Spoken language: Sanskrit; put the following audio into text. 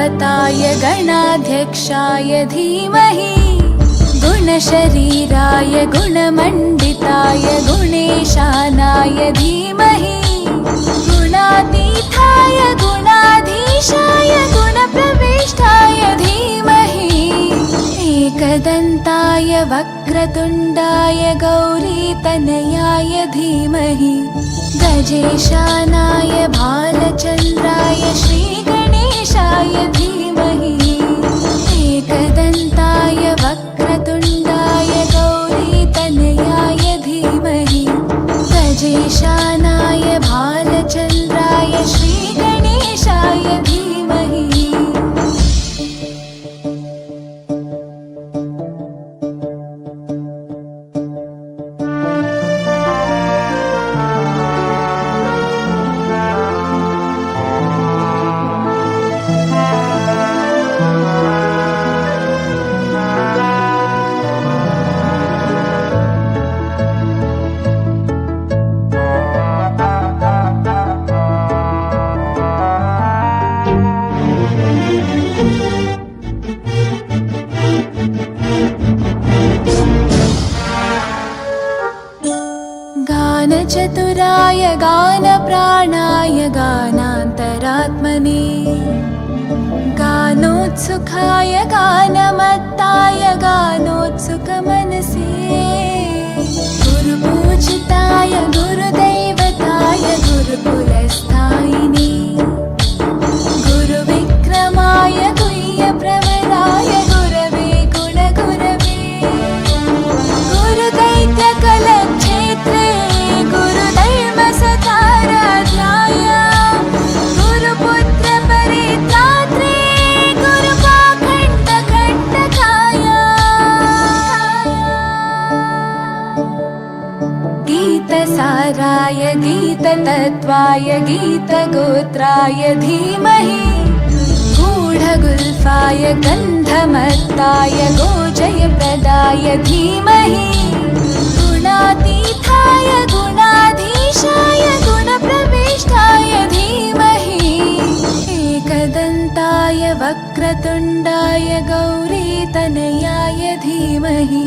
गुरुदेवताय गणाध्यक्षाय धीमहि गुणशरीराय गुणमण्डिताय गुणेशानाय धीमहि गुणातीताय गुणाधीशाय गुणप्रविष्टाय धीमहि एकदन्ताय वक्रतुण्डाय गौरीतनयाय धीमहि गजेशानाय भालचन्द्राय श्रीगणेशाय धीमहि एकदन्ताय वक्रतुण्डाय गौरीतनयाय धीमहि गजेशानाय भालचन्द्राय श्रीगणेशाय धीमहि गानचतुराय गानप्राणाय गानान्तरात्मने गानोत्सुकाय गानमत्ताय गानोत्सुकमनसे गुरुपूजिताय गुरुदैवताय गुरुकुलस्थायिने गुरुविक्रमाय गुह्यप्रवराय गुरवे गुणगुरवे गुरुदैत्यकलक्षेत्रे गुरुधर्मसताराध्याय गुरुपुत्रपरित्रात्रे गुरुपाखण्डखण्डकाय गीतसाराय गीततत्त्वाय गीतगोत्राय धीमहि गूढगुल्फाय गन्धमत्ताय गोजयप्रदाय धीमहि गुणातीताय गुणाधीशाय गुणप्रविष्टाय धीमहि एकदन्ताय वक्रतुण्डाय गौरीतनयाय धीमहि